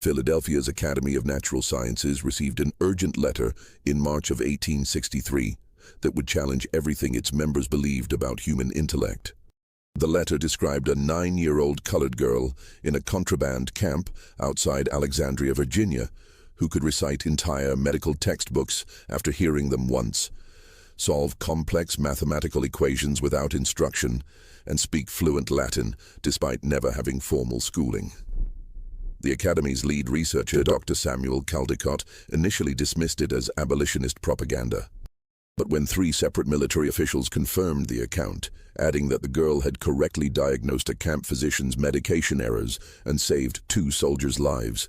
Philadelphia's Academy of Natural Sciences received an urgent letter in March of 1863 that would challenge everything its members believed about human intellect. The letter described a 9-year-old colored girl in a contraband camp outside Alexandria, Virginia, who could recite entire medical textbooks after hearing them once, solve complex mathematical equations without instruction, and speak fluent Latin despite never having formal schooling. The Academy's lead researcher, Dr. Samuel Caldecott, initially dismissed it as abolitionist propaganda. But when 3 separate military officials confirmed the account, adding that the girl had correctly diagnosed a camp physician's medication errors and saved 2 soldiers' lives,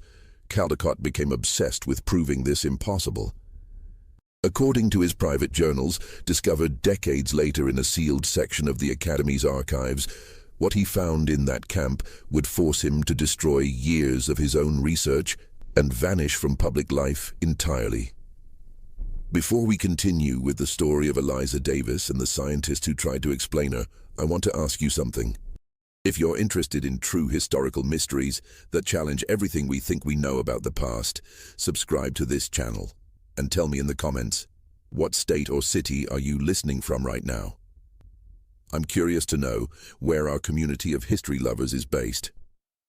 Caldecott became obsessed with proving this impossible. According to his private journals, discovered decades later in a sealed section of the Academy's archives, what he found in that camp would force him to destroy years of his own research and vanish from public life entirely. Before we continue with the story of Eliza Davis and the scientist who tried to explain her, I want to ask you something. If you're interested in true historical mysteries that challenge everything we think we know about the past, subscribe to this channel and tell me in the comments, what state or city are you listening from right now? I'm curious to know where our community of history lovers is based.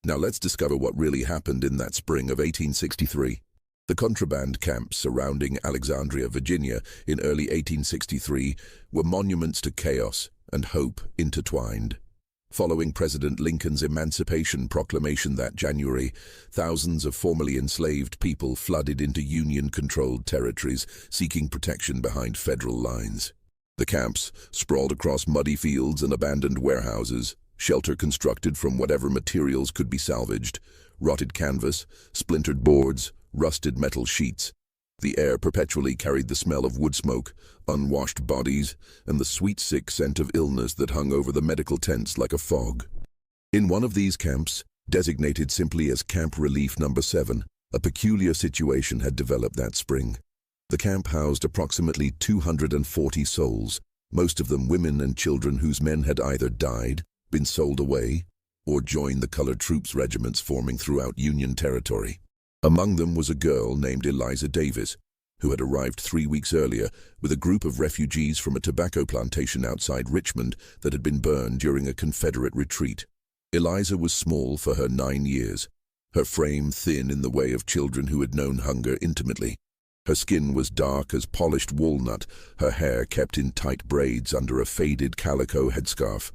Now let's discover what really happened in that spring of 1863. The contraband camps surrounding Alexandria, Virginia in early 1863 were monuments to chaos and hope intertwined. Following President Lincoln's Emancipation Proclamation that January, thousands of formerly enslaved people flooded into Union-controlled territories, seeking protection behind federal lines. The camps sprawled across muddy fields and abandoned warehouses, shelter constructed from whatever materials could be salvaged, rotted canvas, splintered boards, rusted metal sheets. The air perpetually carried the smell of wood smoke, unwashed bodies, and the sweet sick scent of illness that hung over the medical tents like a fog. In one of these camps, designated simply as Camp Relief No. 7, a peculiar situation had developed that spring. The camp housed approximately 240 souls, most of them women and children whose men had either died, been sold away, or joined the colored troops regiments forming throughout Union territory. Among them was a girl named Eliza Davis, who had arrived 3 weeks earlier with a group of refugees from a tobacco plantation outside Richmond that had been burned during a Confederate retreat. Eliza was small for her 9 years, her frame thin in the way of children who had known hunger intimately. Her skin was dark as polished walnut, her hair kept in tight braids under a faded calico headscarf.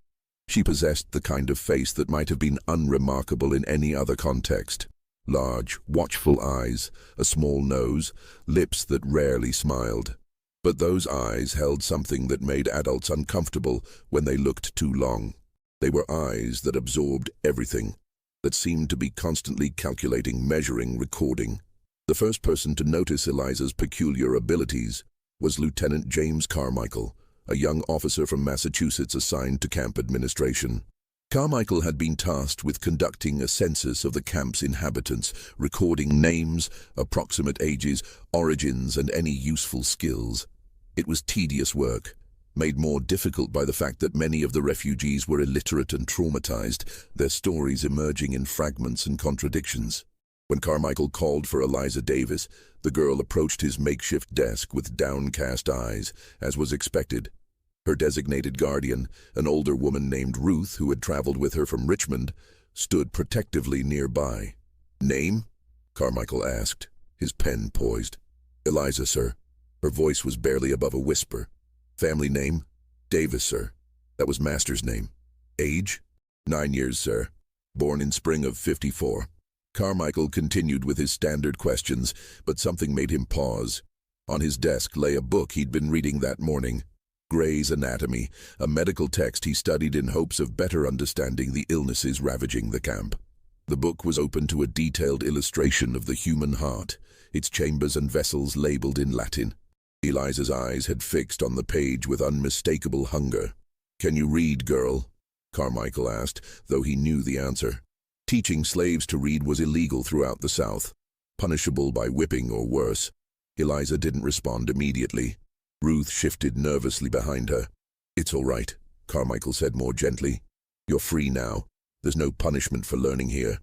She possessed the kind of face that might have been unremarkable in any other context. Large, watchful eyes, a small nose, lips that rarely smiled. But those eyes held something that made adults uncomfortable when they looked too long. They were eyes that absorbed everything, that seemed to be constantly calculating, measuring, recording. The first person to notice Eliza's peculiar abilities was Lieutenant James Carmichael, a young officer from Massachusetts assigned to camp administration. Carmichael had been tasked with conducting a census of the camp's inhabitants, recording names, approximate ages, origins, and any useful skills. It was tedious work, made more difficult by the fact that many of the refugees were illiterate and traumatized, their stories emerging in fragments and contradictions. When Carmichael called for Eliza Davis, the girl approached his makeshift desk with downcast eyes, as was expected. Her designated guardian, an older woman named Ruth who had traveled with her from Richmond, stood protectively nearby. "Name?" Carmichael asked, his pen poised. "Eliza, sir." Her voice was barely above a whisper. "Family name?" "Davis, sir." That was master's name. "Age?" 9 years, sir. Born in spring of '54. Carmichael continued with his standard questions, but something made him pause. On his desk lay a book he'd been reading that morning. Gray's Anatomy, a medical text he studied in hopes of better understanding the illnesses ravaging the camp. The book was open to a detailed illustration of the human heart, its chambers and vessels labeled in Latin. Eliza's eyes had fixed on the page with unmistakable hunger. "Can you read, girl?" Carmichael asked, though he knew the answer. Teaching slaves to read was illegal throughout the South, punishable by whipping or worse. Eliza didn't respond immediately. Ruth shifted nervously behind her. "It's all right," Carmichael said more gently. "You're free now. There's no punishment for learning here."